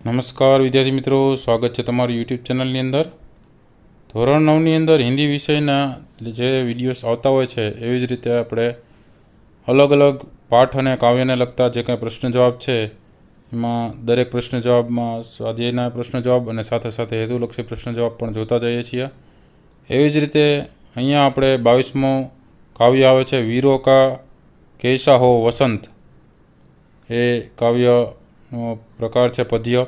નમસ્કાર વિદ્યાર્થી મિત્રો, સ્વાગત છે તમારું યુટ્યુબ ચેનલની અંદર। ધોરણ 9ની અંદર હિન્દી વિષયના જે વિડીયોઝ આવતા હોય છે એવી જ રીતે આપણે અલગ અલગ પાઠ અને કાવ્યને લગતા જે કંઈ પ્રશ્ન જવાબ છે એમાં દરેક પ્રશ્ન જવાબમાં સ્વાધ્યાયના પ્રશ્ન જવાબ અને સાથે સાથે હેતુલક્ષી પ્રશ્ન જવાબ પણ જોતા જઈએ છીએ। એવી જ રીતે અહીંયા આપણે 22મો કાવ્ય આવે છે વીરો કા कैसा हो वसंत। એ કાવ્યનો પ્રકાર છે પદ્ય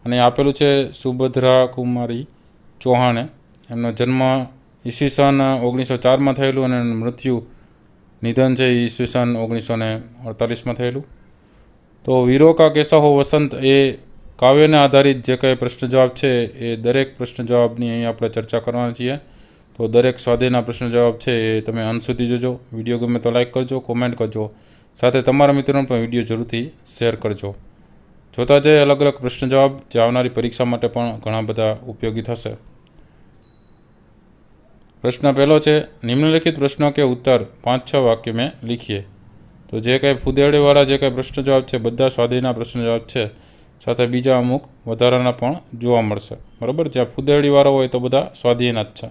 અને આપેલું છે સુભદ્રા કુમારી ચૌહાણે। એમનો જન્મ ઈસવીસન 1904માં થયેલું અને મૃત્યુ નિધન છે ઈસવીસન 1948માં થયેલું। તો વીરો કા कैसा हो वसंत એ કાવ્યને આધારિત જે કંઈ પ્રશ્ન જવાબ છે એ દરેક પ્રશ્ન જવાબની અહીં આપણે ચર્ચા કરવાના છીએ। તો દરેક સ્વાધ્યાયના પ્રશ્ન જવાબ છે એ તમે અંત સુધી જોજો। વિડીયો ગમે તો લાઇક કરજો, કોમેન્ટ કરજો, સાથે તમારા મિત્રોને પણ વિડીયો જરૂરથી શેર કરજો। જોતા જઈએ અલગ અલગ પ્રશ્ન જવાબ જે આવનારી પરીક્ષા માટે પણ ઘણા બધા ઉપયોગી થશે। પ્રશ્ન પહેલો છે, નિમ્નલિખિત प्रश्नों के उत्तर 5-6 वाक्य में लिखिए। તો જે કંઈ ફુદેવડીવાળા જે કંઈ પ્રશ્ન જવાબ છે બધા સ્વાધ્યાયના પ્રશ્ન જવાબ છે, સાથે બીજા અમુક વધારાના પણ જોવા મળશે, બરાબર। જ્યાં ફુદેવડીવાળા હોય તો બધા સ્વાધ્યાયના જ છે।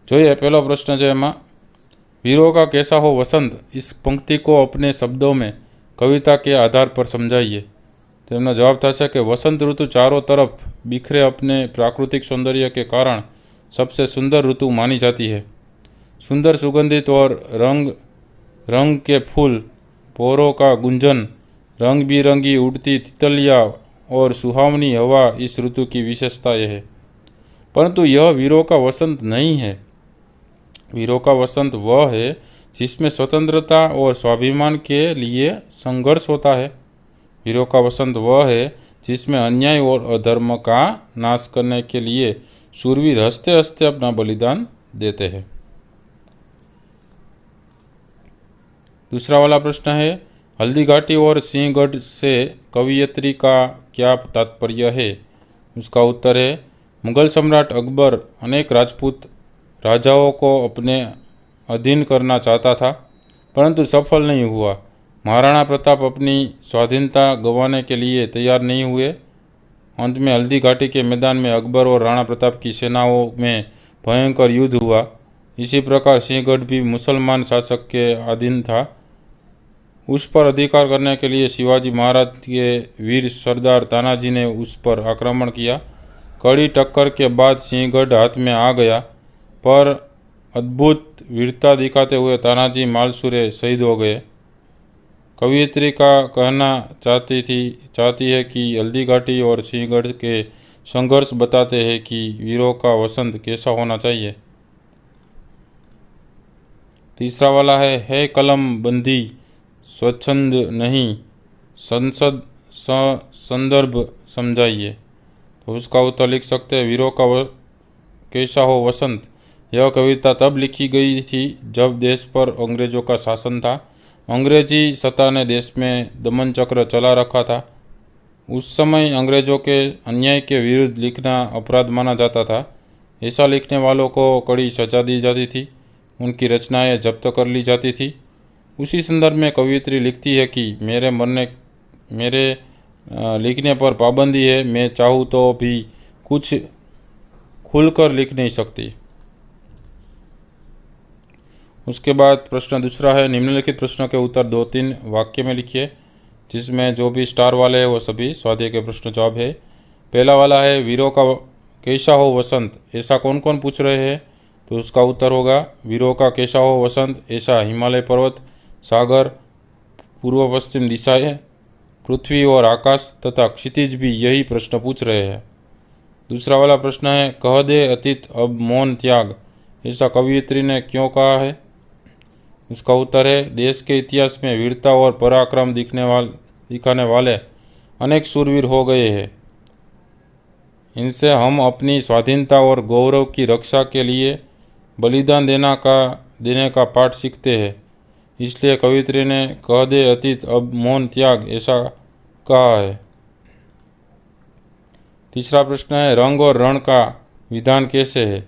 જોઈએ પહેલો પ્રશ્ન છે એમાં, वीरों का कैसा हो वसंत इस पंक्ति को अपने शब्दों में कविता के आधार पर समझाइए। तो एमनो जवाब था कि वसंत ऋतु चारों तरफ बिखरे अपने प्राकृतिक सौंदर्य के कारण सबसे सुंदर ऋतु मानी जाती है। सुंदर सुगंधित और रंग रंग के फूल, भौरों का गुंजन, रंग बिरंगी उड़ती तितलियाँ और सुहावनी हवा इस ऋतु की विशेषता यह है। परंतु यह वीरों का वसंत नहीं है। वीरों का वसंत वह है जिसमें स्वतंत्रता और स्वाभिमान के लिए संघर्ष होता है। वीरों का वसंत वह है जिसमें अन्याय और अधर्म का नाश करने के लिए शूरवीर हंसते हंसते अपना बलिदान देते हैं। दूसरा वाला प्रश्न है, हल्दी घाटी और सिंहगढ़ से कवयित्री का क्या तात्पर्य है। उसका उत्तर है, मुगल सम्राट अकबर अनेक राजपूत राजाओं को अपने अधीन करना चाहता था, परंतु सफल नहीं हुआ। महाराणा प्रताप अपनी स्वाधीनता गंवाने के लिए तैयार नहीं हुए। अंत में हल्दी घाटी के मैदान में अकबर और राणा प्रताप की सेनाओं में भयंकर युद्ध हुआ। इसी प्रकार सिंहगढ़ भी मुसलमान शासक के अधीन था। उस पर अधिकार करने के लिए शिवाजी महाराज के वीर सरदार तानाजी ने उस पर आक्रमण किया। कड़ी टक्कर के बाद सिंहगढ़ हाथ में आ गया, पर अद्भुत वीरता दिखाते हुए तानाजी मालसूरे शहीद हो गए। कवयित्री का कहना चाहती है कि हल्दी घाटी और सिंहगढ़ के संघर्ष बताते हैं कि वीरों का वसंत कैसा होना चाहिए। तीसरा वाला है कलम बंदी स्वच्छंद नहीं, संसद संदर्भ समझाइए। तो उसका उत्तर लिख सकते हैं, वीरों का कैसा हो वसंत यह कविता तब लिखी गई थी जब देश पर अंग्रेज़ों का शासन था। अंग्रेजी सत्ता ने देश में दमन चक्र चला रखा था। उस समय अंग्रेज़ों के अन्याय के विरुद्ध लिखना अपराध माना जाता था। ऐसा लिखने वालों को कड़ी सजा दी जाती थी, उनकी रचनाएं जब्त कर ली जाती थी। उसी संदर्भ में कवयित्री लिखती है कि मेरे लिखने पर पाबंदी है, मैं चाहूँ तो भी कुछ खुलकर लिख नहीं सकती। उसके बाद प्रश्न दूसरा है, निम्नलिखित प्रश्नों के उत्तर 2-3 वाक्य में लिखिए, जिसमें जो भी स्टार वाले हैं वो सभी स्वाध्याय के प्रश्न जवाब है। पहला वाला है, वीरों का कैसा हो वसंत ऐसा कौन कौन पूछ रहे हैं। तो उसका उत्तर होगा, वीरों का कैसा हो वसंत ऐसा हिमालय पर्वत, सागर, पूर्व पश्चिम दिशाएं, पृथ्वी और आकाश तथा क्षितिज भी यही प्रश्न पूछ रहे हैं। दूसरा वाला प्रश्न है, कह दे अतीत अब मौन त्याग ऐसा कवयित्री ने क्यों कहा है। उसका उत्तर है, देश के इतिहास में वीरता और पराक्रम दिखाने वाले अनेक शूरवीर हो गए हैं। इनसे हम अपनी स्वाधीनता और गौरव की रक्षा के लिए बलिदान देने का पाठ सीखते हैं। इसलिए कवयित्री ने कह दे अतीत अब मौन त्याग ऐसा कहा है। तीसरा प्रश्न है, रंग और रण का विधान कैसे है।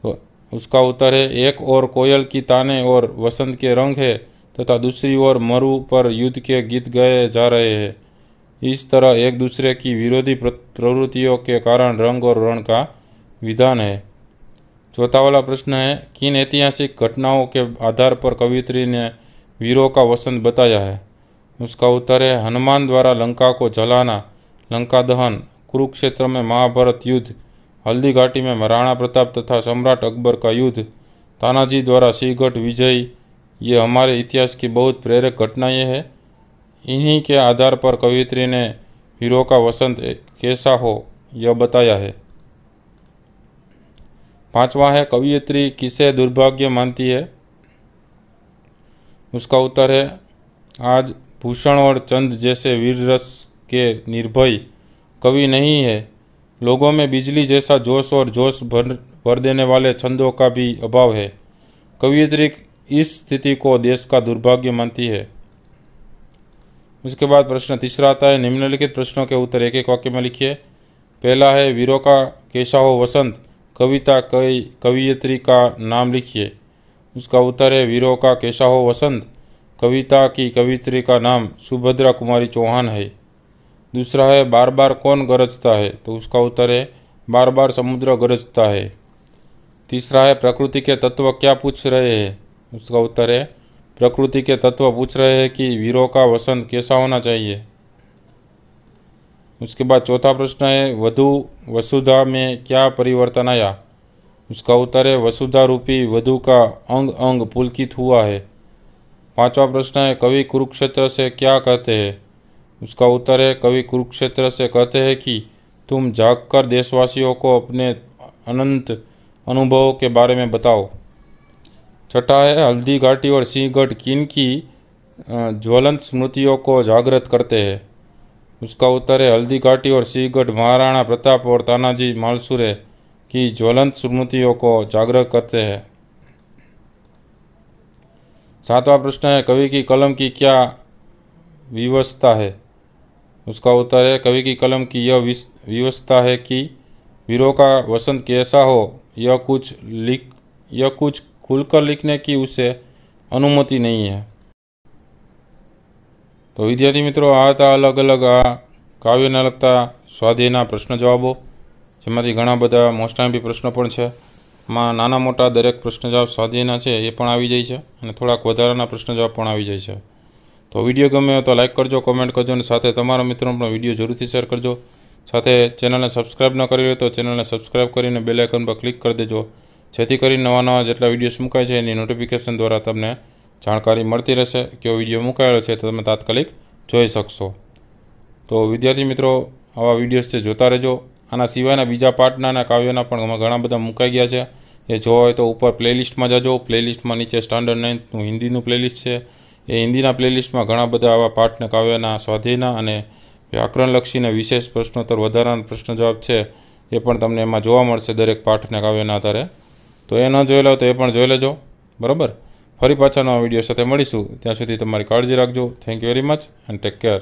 तो उसका उत्तर है, एक और कोयल की ताने और वसंत के रंग है तथा दूसरी ओर मरु पर युद्ध के गीत गाए जा रहे हैं। इस तरह एक दूसरे की विरोधी प्रवृत्तियों के कारण रंग और रण का विधान है। चौथा वाला प्रश्न है, किन ऐतिहासिक घटनाओं के आधार पर कवयित्री ने वीरों का वसंत बताया है? उसका उत्तर है हनुमान द्वारा लंका को जलाना, लंका दहन, कुरुक्षेत्र में महाभारत युद्ध, हल्दी घाटी में महाराणा प्रताप तथा सम्राट अकबर का युद्ध, तानाजी द्वारा सिंहगढ़ विजय। ये हमारे इतिहास की बहुत प्रेरक घटनाएं हैं। इन्हीं के आधार पर कवयित्री ने वीरों का वसंत कैसा हो यह बताया है। पांचवा है, कवयित्री किसे दुर्भाग्य मानती है? उसका उत्तर है आज भूषण और चंद जैसे वीर रस के निर्भय कवि नहीं है। लोगों में बिजली जैसा जोश और जोश भर देने वाले छंदों का भी अभाव है। कवयित्री इस स्थिति को देश का दुर्भाग्य मानती है। उसके बाद प्रश्न तीसरा आता है, निम्नलिखित प्रश्नों के उत्तर एक एक वाक्य में लिखिए। पहला है, वीरों का कैसा हो वसंत, कविता कवयित्री का नाम लिखिए। उसका उत्तर है वीरों का कैसा हो वसंत, कविता की कवयित्री का नाम सुभद्रा कुमारी चौहान है। दूसरा है, बार बार कौन गरजता है? तो उसका उत्तर है बार बार समुद्र गरजता है। तीसरा है, प्रकृति के तत्व क्या पूछ रहे हैं? उसका उत्तर है प्रकृति के तत्व पूछ रहे हैं कि वीरों का वसंत कैसा होना चाहिए। उसके बाद चौथा प्रश्न है, वसुधा में क्या परिवर्तन आया? उसका उत्तर है वसुधा रूपी वधु का अंग अंग पुलकित हुआ है। पांचवा प्रश्न है, कवि कुरुक्षेत्र से क्या कहते हैं? उसका उत्तर है कवि कुरुक्षेत्र से कहते हैं कि तुम जागकर देशवासियों को अपने अनंत अनुभवों के बारे में बताओ। छठा है, हल्दी घाटी और सिंहगढ़ किन की ज्वलंत स्मृतियों को जागृत करते हैं? उसका उत्तर है हल्दी घाटी और सिंहगढ़ महाराणा प्रताप और तानाजी मालसुरे की ज्वलंत स्मृतियों को जागृत करते हैं। सातवां प्रश्न है, कवि की कलम की क्या विवशता है? उसका उत्तर है कवि की कलम की यह विवशता है कि वीरों का वसंत कैसा हो यह कुछ खुलकर लिखने की उसे अनुमति नहीं है। तो विद्यार्थी मित्रों, आ था अलग अलग काव्यने लगता સ્વાધ્યાયના પ્રશ્ન જવાબો, જેમાંથી ઘણા બધા મોસ્ટ આઈએમપી પ્રશ્નો પણ છે। માં નાના મોટા દરેક પ્રશ્ન જવાબ સ્વાધ્યાયના છે એ પણ આવી જાય છે અને થોડાક વધારાના પ્રશ્ન જવાબ પણ આવી જાય છે। તો વિડીયો ગમે તો લાઇક કરજો, કોમેન્ટ કરજો અને સાથે તમારા મિત્રોને પણ વિડીયો જરૂરથી શેર કરજો। સાથે ચેનલને સબસ્ક્રાઈબ ન કરી હોય તો ચેનલને સબસ્ક્રાઈબ કરીને બેલ આઇકન પર ક્લિક કરી દેજો, જેથી કરીને નવા જેટલા વિડીયોઝ મુકાય છે એની નોટિફિકેશન દ્વારા તમને જાણકારી મળતી રહેશે। કેવો વિડીયો મુકાયેલો છે તો તમે તાત્કાલિક જોઈ શકશો। તો વિદ્યાર્થી મિત્રો, આવા વિડીયોઝ છે જોતા રહેજો। આના સિવાયના બીજા પાર્ટના અને કાવ્યના પણ ઘણા બધા મુકાઈ ગયા છે। એ જોવા હોય તો ઉપર પ્લેલિસ્ટમાં જજો। પ્લેલિસ્ટમાં નીચે સ્ટાન્ડર્ડ 9નું હિન્દીનું પ્લેલિસ્ટ છે। એ હિન્દીના પ્લેલિસ્ટમાં ઘણા બધા આવા પાઠને કાવ્યના સ્વાધ્યાયના અને વ્યાકરણલક્ષીને વિશેષ પ્રશ્નોત્તર વધારાના પ્રશ્ન જવાબ છે એ પણ તમને એમાં જોવા મળશે દરેક પાઠને કાવ્યના આધારે। તો એ ન જોયેલા હોય તો એ પણ જોઈ લેજો, બરાબર। ફરી પાછા નવા વિડીયો સાથે મળીશું, ત્યાં સુધી તમારી કાળજી રાખજો। Thank you very much and take care.